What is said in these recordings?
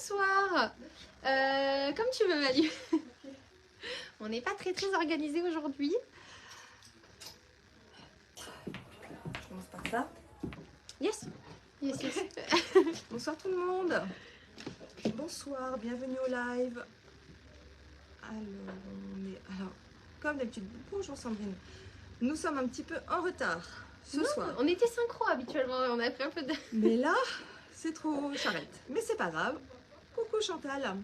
Bonsoir. Comme tu veux, Manu. On n'est pas très organisé aujourd'hui. Je commence par ça. Yes. Yes. Bonsoir tout le monde. Bonsoir, bienvenue au live. Alors, comme d'habitude, bonjour Sandrine. Nous sommes un petit peu en retard ce soir. On était synchro habituellement, on a fait un peu de... Mais là, c'est trop charrette. Mais c'est pas grave. Coucou Chantal.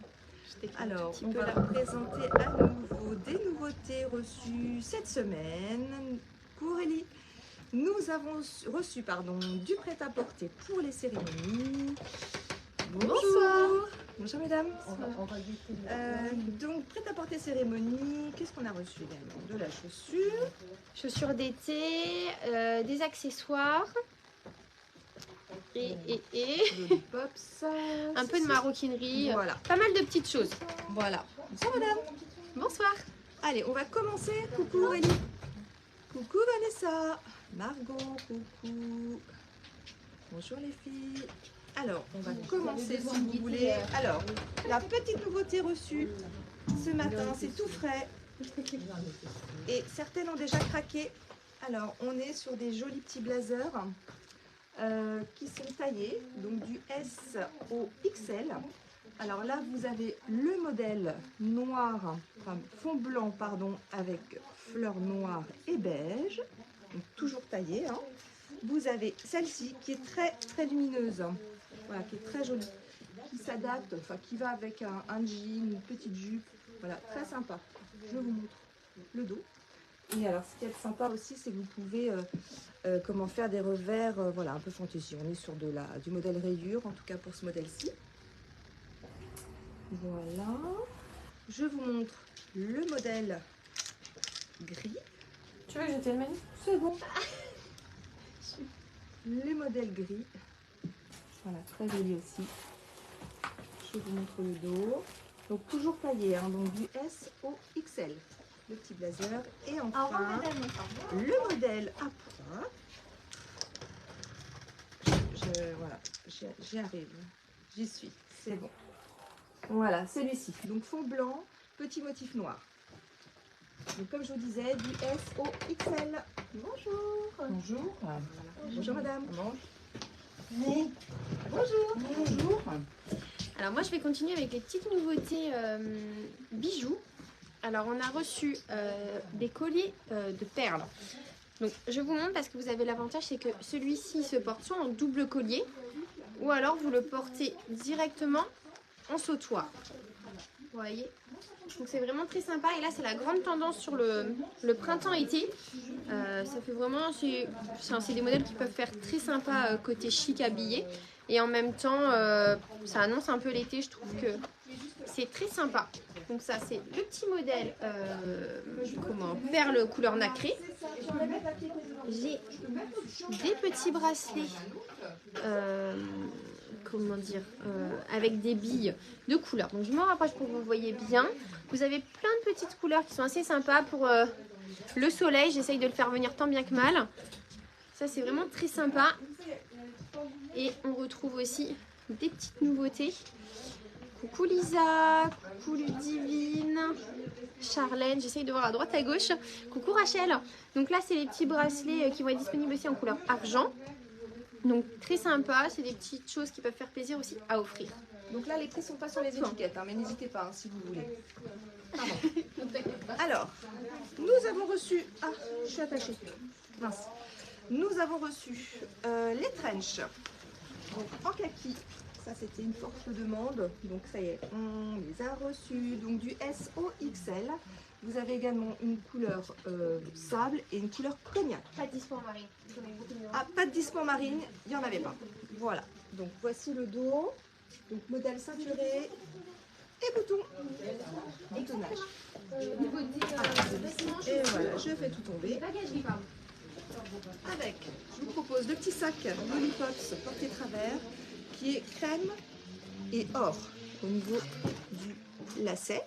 Alors, on va présenter à nouveau des nouveautés reçues cette semaine. Aurélie, nous avons reçu du prêt-à-porter pour les cérémonies. Bonjour. Bonjour mesdames. Donc prêt-à-porter cérémonie, qu'est-ce qu'on a reçu également? De la chaussure. Chaussures d'été, des accessoires. Et Pops, un peu de maroquinerie. Voilà. Pas mal de petites choses. Voilà. Bonsoir madame. Bonsoir. Allez, on va commencer. Coucou Aurélie. Coucou Vanessa. Margot, coucou. Bonjour les filles. Alors, on va commencer si vous voulez. Alors, la petite nouveauté reçue ce matin, c'est tout frais. Et certaines ont déjà craqué. Alors, on est sur des jolis petits blazers qui sont taillés, donc du S au XL. Alors là, vous avez le modèle noir, enfin fond blanc, pardon, avec fleurs noires et beige, donc toujours taillé. Hein. Vous avez celle-ci qui est très lumineuse, voilà, qui est très jolie, qui s'adapte, enfin qui va avec un jean, une petite jupe, voilà, très sympa. Je vous montre le dos. Et alors, ce qui est sympa aussi, c'est que vous pouvez comment faire des revers, voilà, un peu fantaisie. On est sur du modèle rayure, en tout cas pour ce modèle-ci. Voilà. Je vous montre le modèle gris. Tu veux que je te le mette? C'est bon. Le modèle gris. Voilà, très joli aussi. Je vous montre le dos. Donc toujours taillé, hein, donc du S au XL. Le petit blazer. Et enfin, le modèle à pointe. Voilà, j'y arrive. J'y suis. C'est bon. Voilà, celui-ci. Donc fond blanc, petit motif noir. Donc comme je vous disais, du S au XL. Bonjour. Bonjour. Bonjour madame. Oui. Bonjour. Bonjour. Alors moi je vais continuer avec les petites nouveautés bijoux. Alors on a reçu des colliers de perles. Donc je vous montre parce que vous avez l'avantage, c'est que celui-ci se porte soit en double collier ou alors vous le portez directement en sautoir. Vous voyez? Donc c'est vraiment très sympa et là c'est la grande tendance sur le printemps-été. Ça fait vraiment, c'est des modèles qui peuvent faire très sympa côté chic habillé et en même temps ça annonce un peu l'été. Je trouve que c'est très sympa. Donc ça c'est le petit modèle perle couleur nacrée. J'ai des petits bracelets avec des billes de couleurs. Donc je me rapproche pour que vous voyez bien. Vous avez plein de petites couleurs qui sont assez sympas pour le soleil. J'essaye de le faire venir tant bien que mal. Ça c'est vraiment très sympa. Et on retrouve aussi des petites nouveautés. Coucou Lisa, coucou Ludivine, Charlène, j'essaye de voir à droite à gauche. Coucou Rachel. Donc là c'est les petits bracelets qui vont être disponibles aussi en couleur argent. Donc très sympa, c'est des petites choses qui peuvent faire plaisir aussi à offrir. Donc là les prix sont pas sur les étiquettes, hein, mais n'hésitez pas hein, si vous voulez. Alors, nous avons reçu... Ah, je suis attachée. Mince. Nous avons reçu les trench. Donc en kaki. Ça c'était une forte demande, donc ça y est, on les a reçus, donc du S au XL. Vous avez également une couleur sable et une couleur cognac. Pas de dispo en marine. Ah, pas de dispo en marine, il n'y en avait pas. Voilà, donc voici le dos, donc modèle ceinturé et bouton. Boutonnage. Et voilà, je fais tout tomber. Avec, je vous propose le petit sac Lollipops porté travers, qui est crème et or au niveau du lacet.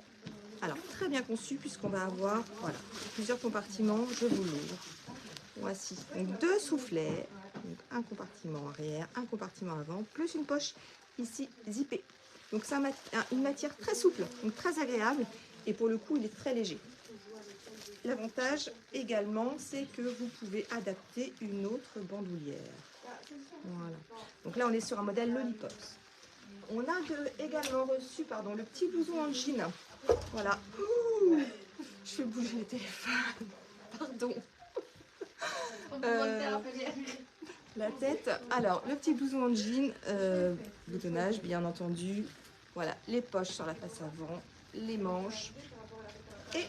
Alors très bien conçu puisqu'on va avoir voilà, plusieurs compartiments, je vous l'ouvre. Voici donc deux soufflets, donc un compartiment arrière, un compartiment avant, plus une poche ici zippée. Donc c'est une matière très souple, donc très agréable. Et pour le coup, il est très léger. L'avantage également, c'est que vous pouvez adapter une autre bandoulière. Voilà. Donc là, on est sur un modèle Lollipops. On a également reçu le petit blouson en jean. Voilà. Ouh, je fais bouger le téléphone. Pardon. La tête. Alors, le petit blouson en jean, boutonnage bien entendu. Voilà, les poches sur la face avant, les manches. Et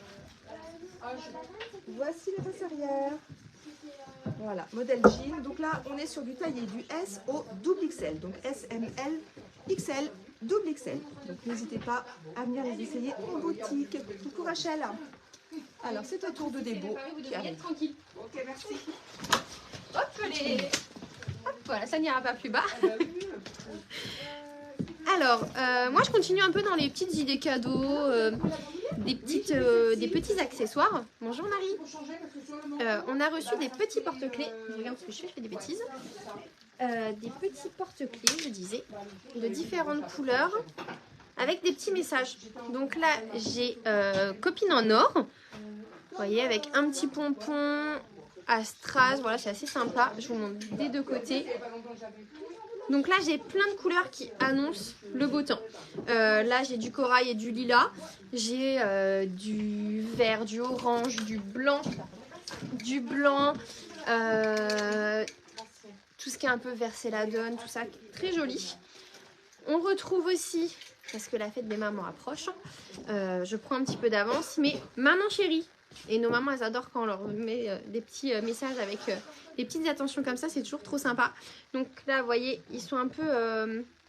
voici la face arrière. Voilà, modèle jean. Donc là, on est sur du taillé du S au double XL. Donc S, M, L, XL, double XL. Donc n'hésitez pas à venir les essayer en boutique. Coucou Rachel. Alors, c'est au tour de Débo qui arrive. Tranquille. Ok, merci. Hop, hop, voilà, ça n'ira pas plus bas. Alors, moi je continue un peu dans les petites idées cadeaux, des petits accessoires. Bonjour Marie. On a reçu des petits porte-clés. Je regarde ce que je fais des bêtises. Des petits porte-clés, je disais, de différentes couleurs, avec des petits messages. Donc là, j'ai copine en or. Vous voyez, avec un petit pompon à strass. Voilà, c'est assez sympa. Je vous montre des deux côtés. Donc là, j'ai plein de couleurs qui annoncent le beau temps. Là, j'ai du corail et du lilas. J'ai du vert, du orange, du blanc. Tout ce qui est un peu vert céladone, tout ça, très joli. On retrouve aussi, parce que la fête des mamans approche, je prends un petit peu d'avance, mais maman chérie. Et nos mamans, elles adorent quand on leur met des petits messages avec des petites attentions comme ça, c'est toujours trop sympa. Donc là, vous voyez, ils sont un peu,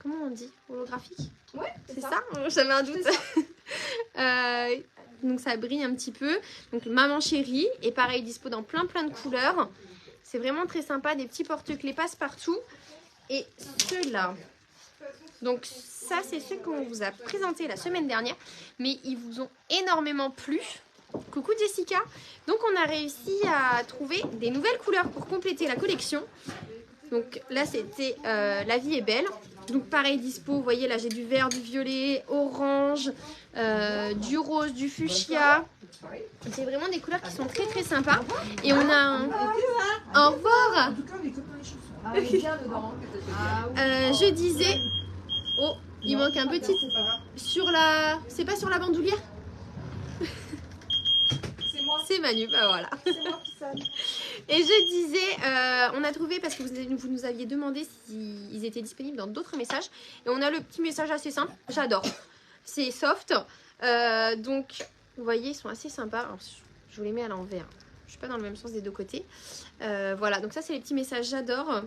comment on dit, holographiques. Ouais, c'est ça. J'avais un doute. Donc ça brille un petit peu. Donc maman chérie, et pareil, dispo dans plein de couleurs. C'est vraiment très sympa, des petits porte-clés passe-partout. Et ceux-là, donc ça, c'est ceux qu'on vous a présentés la semaine dernière, mais ils vous ont énormément plu. Coucou Jessica. Donc on a réussi à trouver des nouvelles couleurs pour compléter la collection. Donc là c'était La vie est belle. Donc pareil dispo, vous voyez là j'ai du vert, du violet, orange, du rose, du fuchsia. C'est vraiment des couleurs qui sont très sympas. Et on a un... Au revoir. Je disais... Oh, il manque un petit... Sur la... C'est pas sur la bandoulière? C'est Manu, bah voilà. Et je disais, on a trouvé, parce que vous nous aviez demandé s'ils étaient disponibles dans d'autres messages. Et on a le petit message assez simple, j'adore. C'est soft. Donc, vous voyez, ils sont assez sympas. Alors, je vous les mets à l'envers. Je suis pas dans le même sens des deux côtés. Voilà, donc ça, c'est les petits messages, j'adore.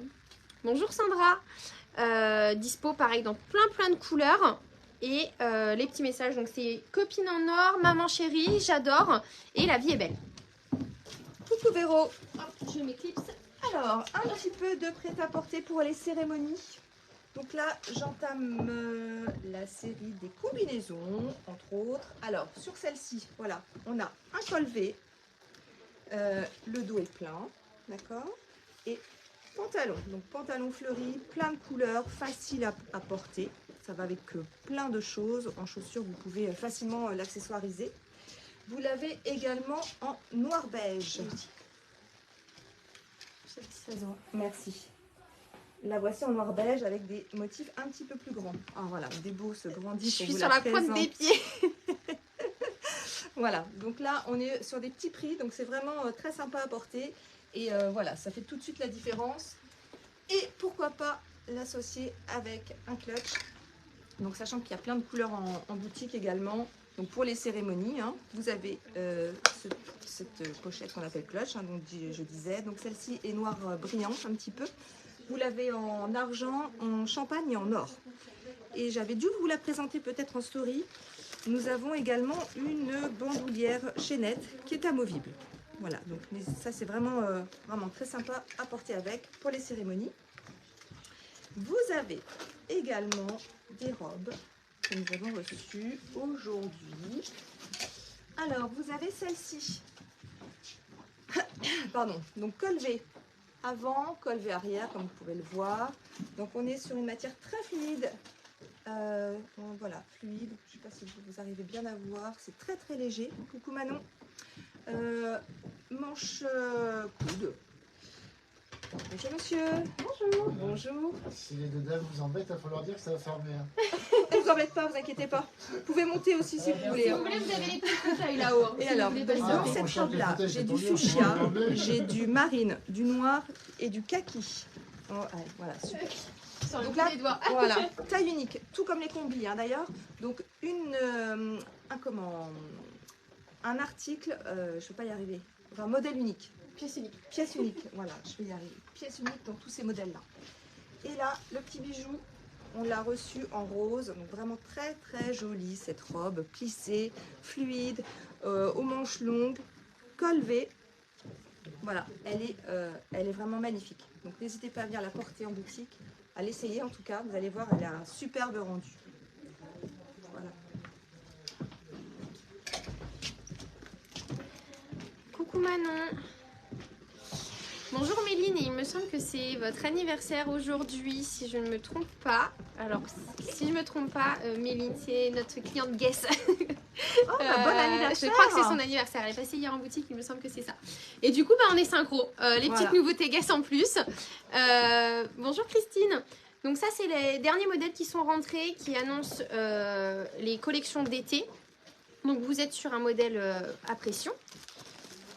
Bonjour Sandra. Dispo, pareil, dans plein de couleurs. Et les petits messages, donc c'est copine en or, maman chérie, j'adore, et la vie est belle. Coucou Véro. Hop, je m'éclipse. Alors, un petit peu de prêt-à-porter pour les cérémonies. Donc là, j'entame la série des combinaisons, entre autres. Alors, sur celle-ci, voilà, on a un col V, le dos est plein, d'accord, et pantalon. Donc pantalon fleuri, plein de couleurs, facile à porter. Ça va avec plein de choses. En chaussures, vous pouvez facilement l'accessoiriser. Vous l'avez également en noir beige. Merci. La voici en noir beige avec des motifs un petit peu plus grands. Alors voilà, Débo se grandit. Je suis sur la pointe des pieds. Voilà, donc là, on est sur des petits prix. Donc c'est vraiment très sympa à porter. Et voilà, ça fait tout de suite la différence. Et pourquoi pas l'associer avec un clutch. Donc sachant qu'il y a plein de couleurs en boutique également. Donc pour les cérémonies, hein, vous avez cette pochette qu'on appelle clutch, hein, donc je disais. Donc celle-ci est noire brillante un petit peu. Vous l'avez en argent, en champagne et en or. Et j'avais dû vous la présenter peut-être en story. Nous avons également une bandoulière chaînette qui est amovible. Voilà, donc ça c'est vraiment très sympa à porter avec pour les cérémonies. Vous avez également des robes que nous avons reçues aujourd'hui. Alors, vous avez celle-ci. Pardon, donc col V avant, col V arrière, comme vous pouvez le voir. Donc, on est sur une matière très fluide Voilà, fluide. Je ne sais pas si vous arrivez bien à voir. C'est très très léger. Coucou Manon. Manche coude. Bonjour monsieur. Bonjour. Bonjour. Si les deux dames vous embêtent, il va falloir dire que ça va fermer. Hein. Ne vous embêtez pas, vous inquiétez pas. Vous pouvez monter aussi si vous voulez. Si vous voulez, vous avez les petits fauteuils là-haut. Hein, Et si alors, vous voulez dans patienter. cette Franchement, robe-là, les j'ai fauteuils, du c'est fuchsia, ton lieu. j'ai du marine, du noir et du kaki. Oh, allez, voilà, super. Sur le Donc bout là, des doigts. voilà, taille unique, tout comme les combis hein, d'ailleurs. Donc un article, je ne vais pas y arriver, enfin modèle unique. Pièce unique, voilà, je vais y arriver. Pièce unique dans tous ces modèles-là. Et là, le petit bijou, on l'a reçu en rose, donc vraiment très très jolie cette robe, plissée, fluide, aux manches longues, col V. Voilà, elle est vraiment magnifique. Donc n'hésitez pas à venir la porter en boutique, à l'essayer en tout cas. Vous allez voir, elle a un superbe rendu. Voilà. Coucou Manon. Bonjour Méline, et il me semble que c'est votre anniversaire aujourd'hui, si je ne me trompe pas. Alors, si je ne me trompe pas, Méline, c'est notre cliente Guess. Oh, bon anniversaire. Je crois que c'est son anniversaire. Elle est passée hier en boutique, il me semble que c'est ça. Et du coup, bah, on est synchro. Les petites nouveautés Guess en plus. Bonjour Christine. Donc ça, c'est les derniers modèles qui sont rentrés, qui annoncent les collections d'été. Donc vous êtes sur un modèle à pression.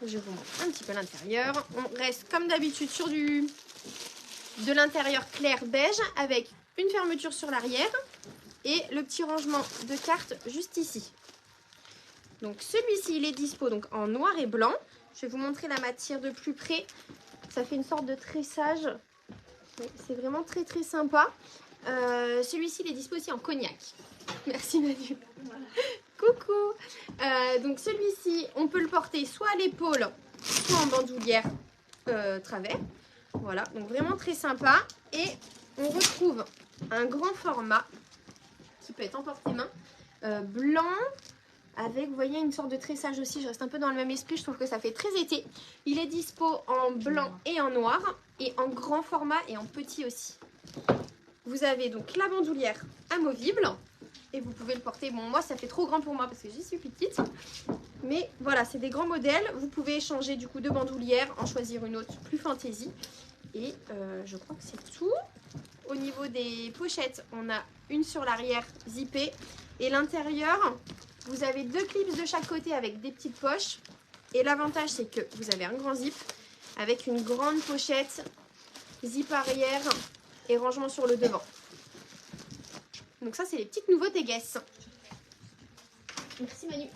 Je vous montre un petit peu l'intérieur. On reste comme d'habitude sur de l'intérieur clair beige avec une fermeture sur l'arrière et le petit rangement de cartes juste ici. Donc celui-ci, il est dispo donc en noir et blanc. Je vais vous montrer la matière de plus près. Ça fait une sorte de tressage. C'est vraiment très très sympa. Celui-ci, il est dispo aussi en cognac. Merci Manu. Voilà. Coucou. Donc celui-ci, on peut le porter soit à l'épaule, soit en bandoulière travers. Voilà, donc vraiment très sympa. Et on retrouve un grand format qui peut être emporté-main, blanc, avec, vous voyez, une sorte de tressage aussi. Je reste un peu dans le même esprit, je trouve que ça fait très été. Il est dispo en blanc et en noir, et en grand format et en petit aussi. Vous avez donc la bandoulière amovible. Et vous pouvez le porter, bon moi ça fait trop grand pour moi parce que j'y suis petite. Mais voilà, c'est des grands modèles. Vous pouvez changer du coup de bandoulière, en choisir une autre plus fantaisie. Et je crois que c'est tout. Au niveau des pochettes, on a une sur l'arrière zippée. Et l'intérieur, vous avez deux clips de chaque côté avec des petites poches. Et l'avantage c'est que vous avez un grand zip avec une grande pochette, zip arrière et rangement sur le devant. Donc ça, c'est les petites nouveautés Guess. Merci Manu.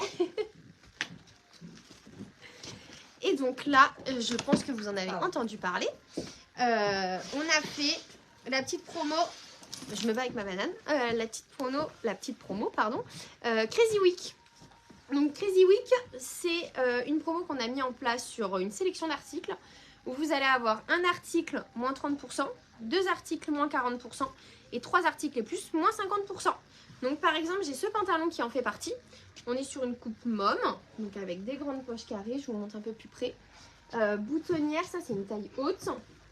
Et donc là, je pense que vous en avez entendu parler. On a fait la petite promo. Je me bats avec ma banane. La petite promo, pardon. Crazy Week. Donc Crazy Week, c'est une promo qu'on a mis en place sur une sélection d'articles où vous allez avoir un article moins 30%, deux articles moins 40%. Et 3 articles et plus, moins 50%. Donc par exemple, j'ai ce pantalon qui en fait partie. On est sur une coupe môme, donc avec des grandes poches carrées. Je vous montre un peu plus près. Boutonnière, ça c'est une taille haute.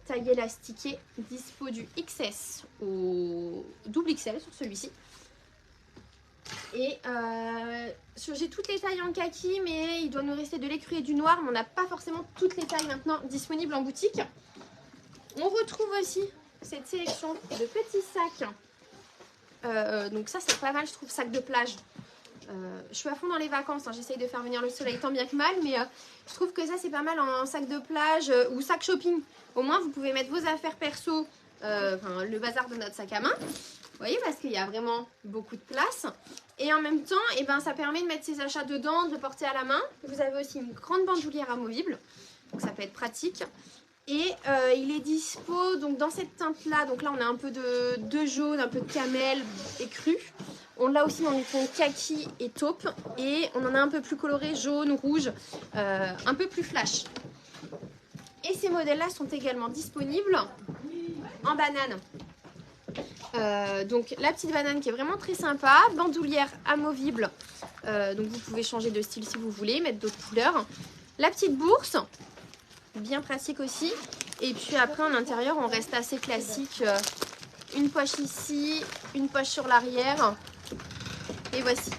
Taille élastiquée, dispo du XS au double XL sur celui-ci. Et j'ai toutes les tailles en kaki, mais il doit nous rester de l'écru et du noir. Mais on n'a pas forcément toutes les tailles maintenant disponibles en boutique. On retrouve aussi cette sélection de petits sacs. Donc ça c'est pas mal, je trouve, sac de plage. Je suis à fond dans les vacances, hein. J'essaye de faire venir le soleil tant bien que mal, mais je trouve que ça c'est pas mal en sac de plage ou sac shopping. Au moins vous pouvez mettre vos affaires perso, le bazar de notre sac à main. Vous voyez, parce qu'il y a vraiment beaucoup de place. Et en même temps, eh ben, ça permet de mettre ses achats dedans, de le porter à la main. Vous avez aussi une grande bandoulière amovible, donc ça peut être pratique. Et il est dispo donc dans cette teinte là. Donc là on a un peu de jaune, un peu de camel et cru. On l'a aussi dans les tons kaki et taupe. Et on en a un peu plus coloré, jaune, rouge, un peu plus flash. Et ces modèles là sont également disponibles en banane. Donc la petite banane qui est vraiment très sympa. Bandoulière amovible. Donc vous pouvez changer de style si vous voulez, mettre d'autres couleurs. La petite bourse. Bien pratique aussi. Et puis après en intérieur on reste assez classique une poche ici, une poche sur l'arrière. Et voici.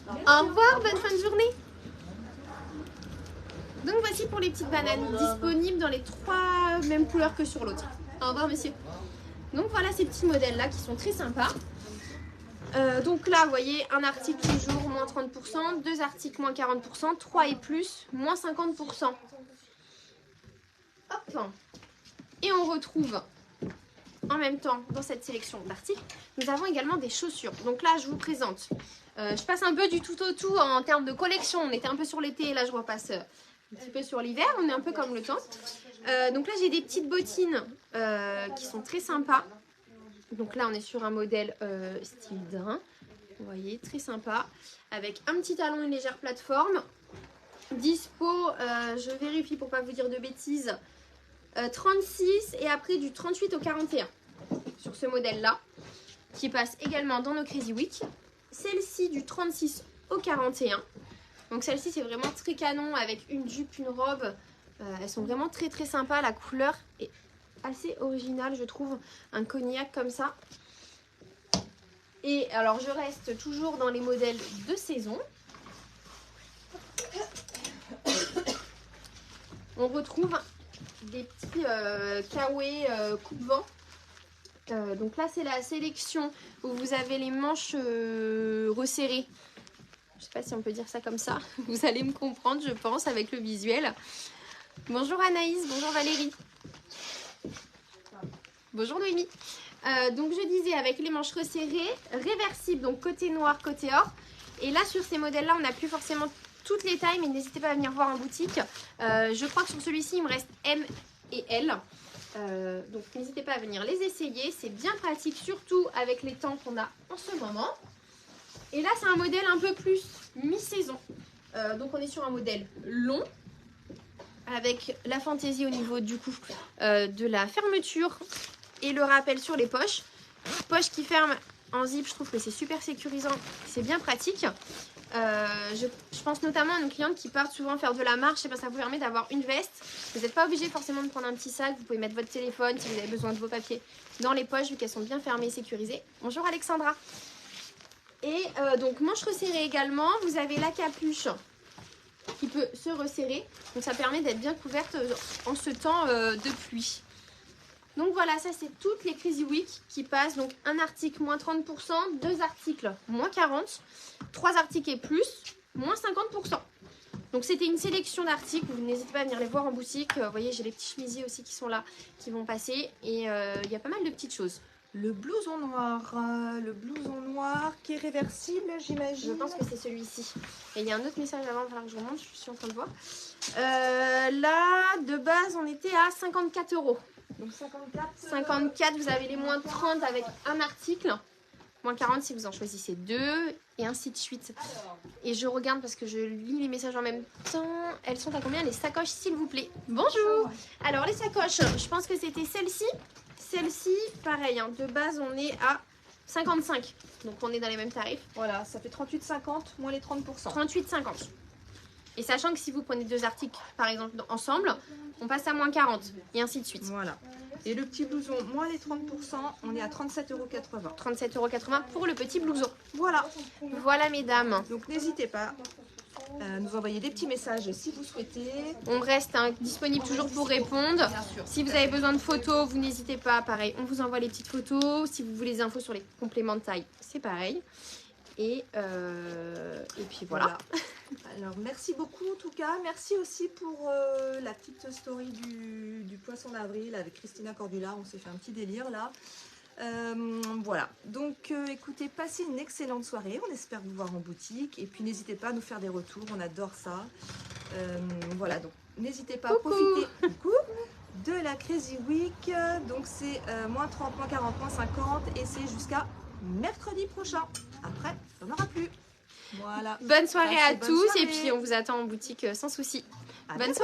Au revoir, bonne fin de journée. Donc voici pour les petites bananes disponibles dans les 3 mêmes couleurs que sur l'autre. Au revoir monsieur. Donc voilà ces petits modèles là qui sont très sympas. Donc là vous voyez un article toujours moins 30%, 2 articles moins 40%, 3 et plus moins 50%. Hop. Et on retrouve en même temps dans cette sélection d'articles, nous avons également des chaussures. Donc là je vous présente, je passe un peu du tout au tout en termes de collection. On était un peu sur l'été et là je repasse un petit peu sur l'hiver, on est un peu comme le temps. Donc là j'ai des petites bottines qui sont très sympas. Donc là on est sur un modèle style daim, vous voyez, très sympa, avec un petit talon, une légère plateforme. Dispo, je vérifie pour pas vous dire de bêtises, 36 et après du 38 au 41 sur ce modèle là, qui passe également dans nos Crazy Week. Celle-ci du 36 au 41. Donc celle-ci c'est vraiment très canon avec une jupe, une robe. Elles sont vraiment très très sympas. La couleur est assez originale je trouve. Un cognac comme ça. Et alors je reste toujours dans les modèles de saison. On retrouve des petits kawaii coupe-vent. Donc là c'est la sélection où vous avez les manches resserrées. Je sais pas si on peut dire ça comme ça. Vous allez me comprendre, je pense, avec le visuel. Bonjour Anaïs, bonjour Valérie. Bonjour Noémie. Donc je disais avec les manches resserrées, réversibles, donc côté noir, côté or. Et là sur ces modèles-là, on n'a plus forcément toutes les tailles, mais n'hésitez pas à venir voir en boutique. Je crois que sur celui-ci, il me reste M et L. Donc n'hésitez pas à venir les essayer. C'est bien pratique, surtout avec les temps qu'on a en ce moment. Et là, c'est un modèle un peu plus mi-saison. Donc, on est sur un modèle long avec la fantaisie au niveau du coup de la fermeture et le rappel sur les poches. Poche qui ferme en zip, je trouve que c'est super sécurisant. C'est bien pratique. Je pense notamment à nos clientes qui partent souvent faire de la marche. Et ben, ça vous permet d'avoir une veste. Vous n'êtes pas obligé forcément de prendre un petit sac. Vous pouvez mettre votre téléphone si vous avez besoin de vos papiers dans les poches vu qu'elles sont bien fermées et sécurisées. Bonjour Alexandra. Et donc manche resserrée également, vous avez la capuche qui peut se resserrer, donc ça permet d'être bien couverte en ce temps de pluie. Donc voilà, ça c'est toutes les Crazy Week qui passent, donc un article moins 30%, 2 articles moins 40%, 3 articles et plus, moins 50%. Donc c'était une sélection d'articles, vous n'hésitez pas à venir les voir en boutique. Vous voyez, j'ai les petits chemisiers aussi qui sont là, qui vont passer, et il y a pas mal de petites choses. Le blouson noir qui est réversible, j'imagine. Je pense que c'est celui-ci. Et il y a un autre message avant, il va falloir que je remonte, je suis en train de voir. Là, de base, on était à 54 €. Donc 54. 54, vous avez les moins 30 avec un article. Moins 40 si vous en choisissez 2. Et ainsi de suite. Et je regarde parce que je lis les messages en même temps. Elles sont à combien les sacoches, s'il vous plaît? Bonjour. Alors, les sacoches, je pense que c'était celle-ci. Celle-ci, pareil, hein, de base on est à 55, donc on est dans les mêmes tarifs. Voilà, ça fait 38,50 moins les 30%. 38,50. Et sachant que si vous prenez 2 articles, par exemple, ensemble, on passe à moins 40, et ainsi de suite. Voilà. Et le petit blouson, moins les 30%, on est à 37,80 €. 37,80 € pour le petit blouson. Voilà. Voilà, mesdames. Donc n'hésitez pas à nous envoyer des petits messages si vous souhaitez. On reste disponible toujours pour répondre. Bien sûr. Si vous avez besoin de photos, vous n'hésitez pas. Pareil, on vous envoie les petites photos. Si vous voulez des infos sur les compléments de taille, c'est pareil. Et puis voilà. Alors merci beaucoup en tout cas. Merci aussi pour la petite story du poisson d'avril avec Christina Cordula. On s'est fait un petit délire là. Voilà, donc écoutez, passez une excellente soirée, on espère vous voir en boutique et puis n'hésitez pas à nous faire des retours, on adore ça. Voilà, donc n'hésitez pas à profiter de la Crazy Week, donc c'est moins 30, moins 40, moins 50 et c'est jusqu'à mercredi prochain. Après, il n'y en aura plus. Voilà. Bonne soirée à tous soirée. et puis on vous attend en boutique sans souci. Bonne soirée.